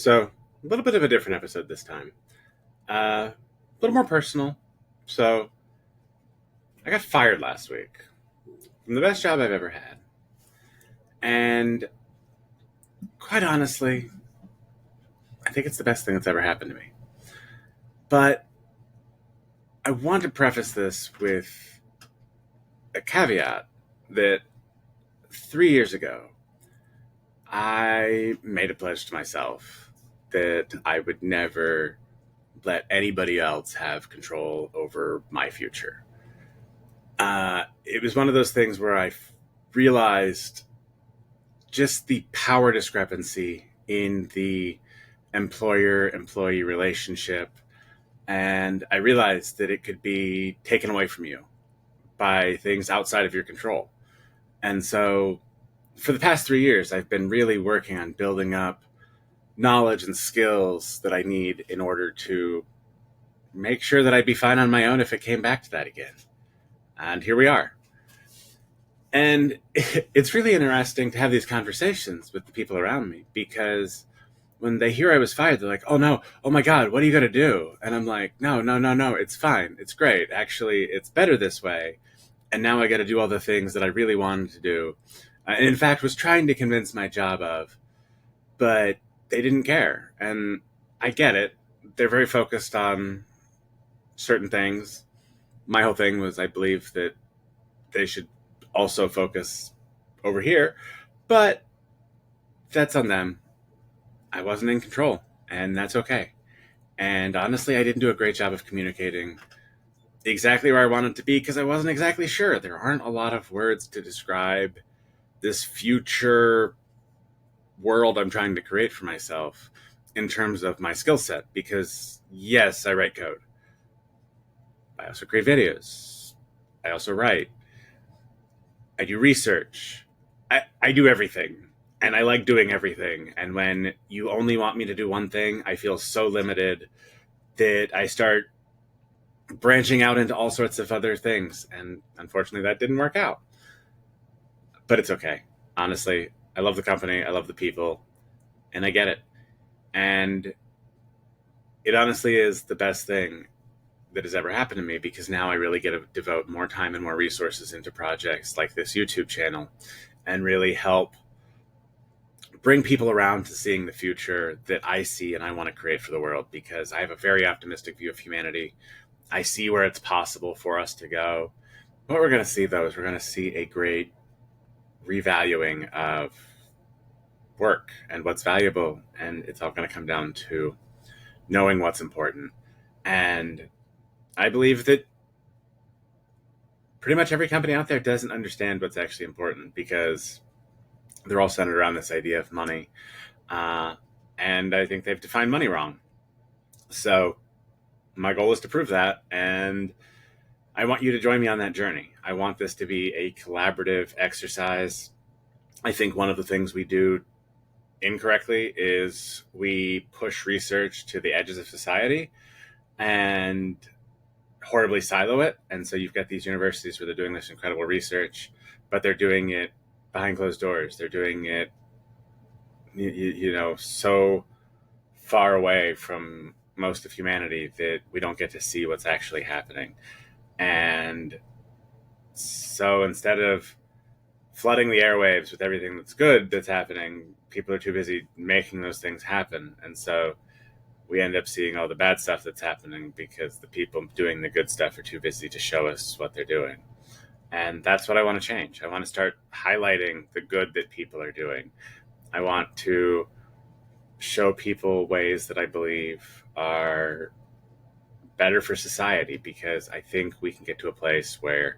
So, a little bit of a different episode this time. A little more personal. So, I got fired last week from the best job I've ever had. And quite honestly, I think it's the best thing that's ever happened to me. But I want to preface this with a caveat that 3 years ago, I made a pledge to myself that I would never let anybody else have control over my future. It was one of those things where realized just the power discrepancy in the employer employee relationship. And I realized that it could be taken away from you by things outside of your control. And so for the past 3 years, I've been really working on building up knowledge and skills that I need in order to make sure that I'd be fine on my own if it came back to that again. And here we are. And it's really interesting to have these conversations with the people around me because when they hear I was fired, they're like, oh no, oh my God, what are you going to do? And I'm like, no, it's fine. It's great. Actually, it's better this way. And now I got to do all the things that I really wanted to do. And in fact, was trying to convince my job of, but they didn't care. And I get it. They're very focused on certain things. My whole thing was I believe that they should also focus over here, but that's on them. I wasn't in control, and that's okay. And honestly, I didn't do a great job of communicating exactly where I wanted to be because I wasn't exactly sure. There aren't a lot of words to describe this future world I'm trying to create for myself in terms of my skill set. Because yes, I write code. I also create videos. I also write. I do research. I do everything. And I like doing everything. And when you only want me to do one thing, I feel so limited that I start branching out into all sorts of other things. And unfortunately, that didn't work out. But it's okay. Honestly, I love the company. I love the people. And I get it. And it honestly is the best thing that has ever happened to me because now I really get to devote more time and more resources into projects like this YouTube channel and really help bring people around to seeing the future that I see and I want to create for the world because I have a very optimistic view of humanity. I see where it's possible for us to go. What we're going to see, though, is we're going to see a great revaluing of work and what's valuable. And it's all going to come down to knowing what's important. And I believe that pretty much every company out there doesn't understand what's actually important because they're all centered around this idea of money. And I think they've defined money wrong. So my goal is to prove that. And I want you to join me on that journey. I want this to be a collaborative exercise. I think one of the things we do incorrectly is we push research to the edges of society and horribly silo it. And so you've got these universities where they're doing this incredible research, but they're doing it behind closed doors. They're doing it, so far away from most of humanity that we don't get to see what's actually happening. And so instead of flooding the airwaves with everything that's good that's happening, people are too busy making those things happen. And so we end up seeing all the bad stuff that's happening because the people doing the good stuff are too busy to show us what they're doing. And that's what I want to change. I want to start highlighting the good that people are doing. I want to show people ways that I believe are better for society because I think we can get to a place where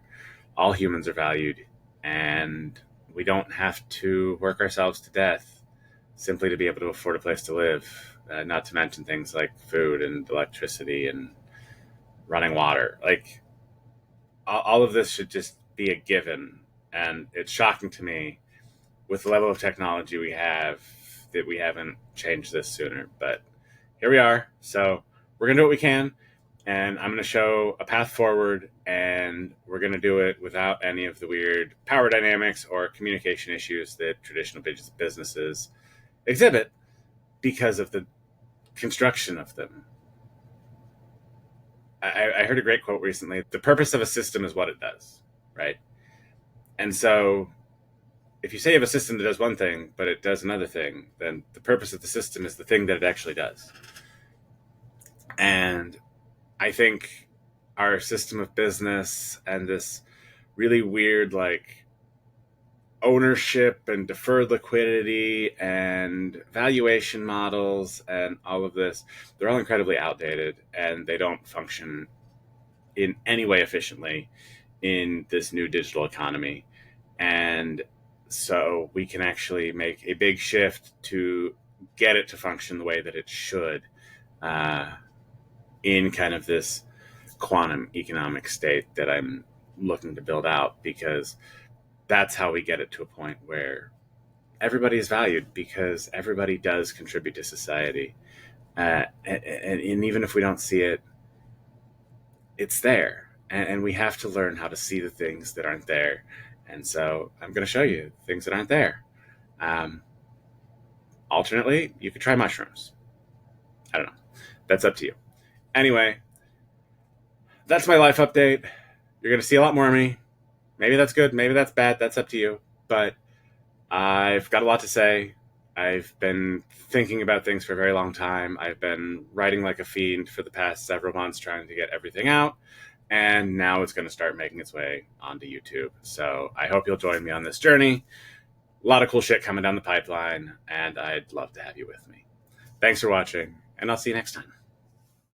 all humans are valued and we don't have to work ourselves to death simply to be able to afford a place to live, not to mention things like food and electricity and running water. Like all of this should just be a given. And it's shocking to me with the level of technology we have that we haven't changed this sooner. But here we are. So we're going to do what we can. And I'm going to show a path forward, and we're going to do it without any of the weird power dynamics or communication issues that traditional businesses exhibit because of the construction of them. I heard a great quote recently. The purpose of a system is what it does, right? And so if you say you have a system that does one thing, but it does another thing, then the purpose of the system is the thing that it actually does. And I think our system of business and this really weird, like, ownership and deferred liquidity and valuation models and all of this, they're all incredibly outdated, and they don't function in any way efficiently in this new digital economy. And so we can actually make a big shift to get it to function the way that it should, in kind of this quantum economic state that I'm looking to build out, because that's how we get it to a point where everybody is valued, because everybody does contribute to society. And even if we don't see it, it's there. And we have to learn how to see the things that aren't there. And so I'm going to show you things that aren't there. Alternately, you could try mushrooms. I don't know. That's up to you. Anyway, that's my life update. You're going to see a lot more of me. Maybe that's good. Maybe that's bad. That's up to you. But I've got a lot to say. I've been thinking about things for a very long time. I've been writing like a fiend for the past several months, trying to get everything out. And now it's going to start making its way onto YouTube. So I hope you'll join me on this journey. A lot of cool shit coming down the pipeline, and I'd love to have you with me. Thanks for watching, and I'll see you next time.